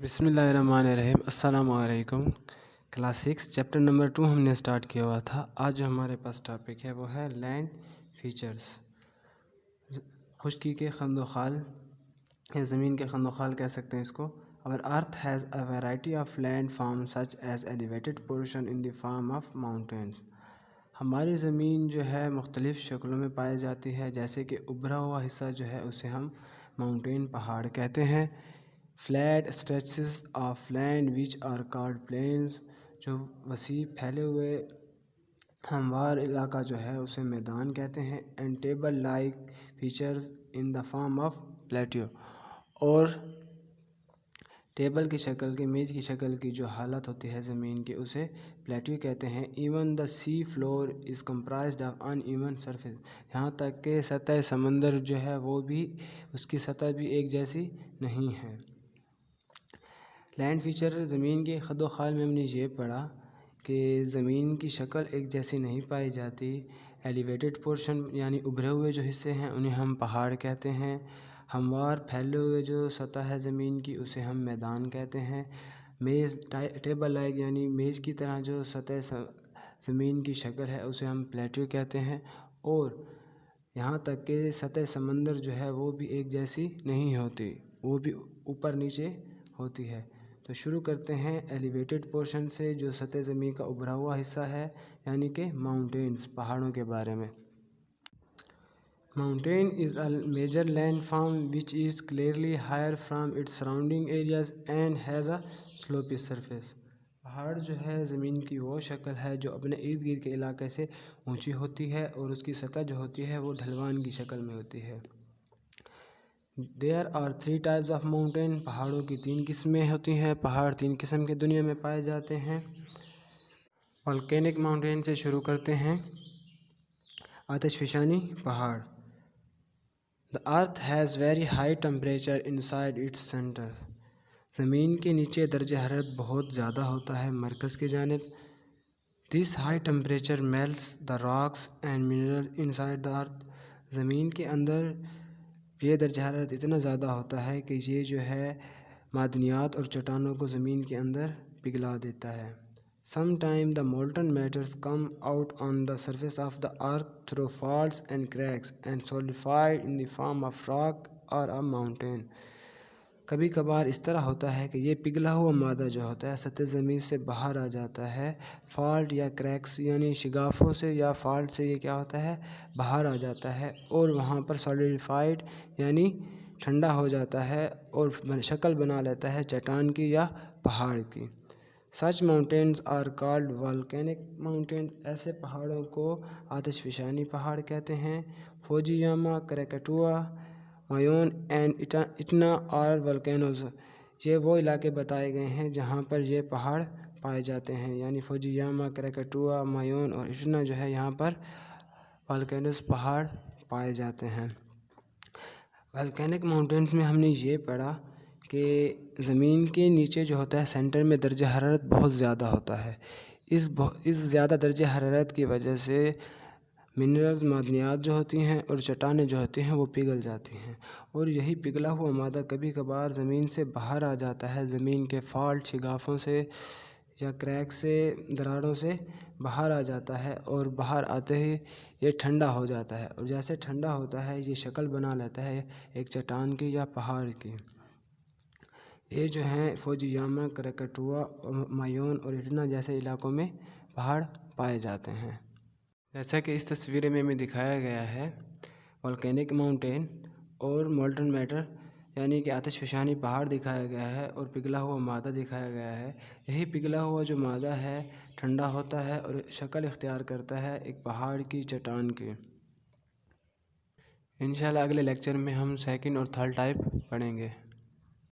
بسم اللہ الرحمن الرحیم۔ السلام علیکم۔ کلاس 6 چیپٹر نمبر 2 ہم نے سٹارٹ کیا ہوا تھا۔ آج جو ہمارے پاس ٹاپک ہے وہ ہے لینڈ فیچرز، خشکی کے خند و خال یا زمین کے خند و خال کہہ سکتے ہیں اس کو۔ اور earth has a variety of land form such as elevated portion in the form of mountains. ہماری زمین جو ہے مختلف شکلوں میں پائی جاتی ہے، جیسے کہ ابھرا ہوا حصہ جو ہے اسے ہم ماؤنٹین پہاڑ کہتے ہیں۔ Flat stretches of land which are called plains, جو وسیع پھیلے ہوئے ہموار علاقہ جو ہے اسے میدان کہتے ہیں۔ And table like features in the form of Plateau, اور ٹیبل کی شکل کی، میز کی شکل کی جو حالت ہوتی ہے زمین کی اسے پلیٹیو کہتے ہیں۔ Even the sea floor is comprised of uneven surface, یہاں تک کہ سطح سمندر جو ہے وہ بھی اس کی سطح بھی ایک جیسی نہیں ہے۔ لینڈ فیچر زمین کے خد و خال میں ہم نے یہ پڑھا کہ زمین کی شکل ایک جیسی نہیں پائی جاتی۔ ایلیویٹڈ پورشن یعنی ابھرے ہوئے جو حصے ہیں انہیں ہم پہاڑ کہتے ہیں۔ ہموار پھیلے ہوئے جو سطح ہے زمین کی اسے ہم میدان کہتے ہیں۔ میز ٹیبل لائک یعنی میز کی طرح جو سطح زمین کی شکل ہے اسے ہم پلیٹیو کہتے ہیں۔ اور یہاں تک کہ سطح سمندر جو ہے وہ بھی ایک جیسی نہیں ہوتی، وہ بھی اوپر نیچے ہوتی ہے۔ تو شروع کرتے ہیں ایلیویٹڈ پورشن سے، جو سطح زمین کا ابھرا ہوا حصہ ہے، یعنی کہ ماؤنٹینز، پہاڑوں کے بارے میں۔ Mountain is a major landform which is clearly higher from its surrounding areas and has a slopy surface. پہاڑ جو ہے زمین کی وہ شکل ہے جو اپنے ارد گرد کے علاقے سے اونچی ہوتی ہے اور اس کی سطح جو ہوتی ہے وہ ڈھلوان کی شکل میں ہوتی ہے۔ There are 3 types of mountain. پہاڑوں کی 3 قسمیں ہوتی ہیں۔ پہاڑ 3 قسم کے دنیا میں پائے جاتے ہیں۔ Volcanic mountain سے شروع کرتے ہیں۔ آتش فشانی پہاڑ۔ The earth has very high temperature inside its center. زمین کے نیچے درجہ حرارت بہت زیادہ ہوتا ہے مرکز کی جانب۔ This high temperature melts the rocks and minerals inside the earth. زمین کے اندر یہ درجہ حرارت اتنا زیادہ ہوتا ہے کہ یہ جو ہے معدنیات اور چٹانوں کو زمین کے اندر پگھلا دیتا ہے۔ Sometimes the molten matters come out on the surface of the earth through faults and cracks and solidify in the form of rock or a mountain. کبھی کبھار اس طرح ہوتا ہے کہ یہ پگھلا ہوا مادہ جو ہوتا ہے سطح زمین سے باہر آ جاتا ہے، فالٹ یا کریکس یعنی شگافوں سے یا فالٹ سے یہ کیا ہوتا ہے باہر آ جاتا ہے اور وہاں پر سولیڈیفائڈ یعنی ٹھنڈا ہو جاتا ہے اور شکل بنا لیتا ہے چٹان کی یا پہاڑ کی۔ Such mountains are called volcanic mountains. ایسے پہاڑوں کو آتش فشانی پہاڑ کہتے ہیں۔ فوجیاما، کریکاٹوا، مایون اینڈ اٹنا اور volcanoes، یہ وہ علاقے بتائے گئے ہیں جہاں پر یہ پہاڑ پائے جاتے ہیں، یعنی فوجیاما، کریکاٹوا، مایون اور اٹنا جو ہے یہاں پر volcanoes پہاڑ پائے جاتے ہیں۔ volcanic mountains میں ہم نے یہ پڑھا کہ زمین کے نیچے جو ہوتا ہے سینٹر میں درجہ حرارت بہت زیادہ ہوتا ہے۔ اس زیادہ درجہ حرارت کی وجہ سے منرلز، معدنیات جو ہوتی ہیں اور چٹانیں جو ہوتی ہیں وہ پگھل جاتی ہیں، اور یہی پگھلا ہوا مادہ کبھی کبھار زمین سے باہر آ جاتا ہے، زمین کے فالٹ، شگافوں سے یا کریک سے، دراڑوں سے باہر آ جاتا ہے، اور باہر آتے ہی یہ ٹھنڈا ہو جاتا ہے، اور جیسے ٹھنڈا ہوتا ہے یہ شکل بنا لیتا ہے ایک چٹان کی یا پہاڑ کی۔ یہ جو ہیں فوجیاما، کریکاٹوا، مایون اور اٹنا جیسے علاقوں میں پہاڑ پائے جاتے ہیں۔ جیسا کہ اس تصویر میں ہمیں دکھایا گیا ہے، volcanic mountain اور molten matter یعنی کہ آتش فشانی پہاڑ دکھایا گیا ہے اور پگھلا ہوا مادہ دکھایا گیا ہے۔ یہی پگھلا ہوا جو مادہ ہے ٹھنڈا ہوتا ہے اور شکل اختیار کرتا ہے ایک پہاڑ کی، چٹان کی۔ انشاءاللہ اگلے لیکچر میں ہم 2nd اور 3rd ٹائپ پڑھیں گے۔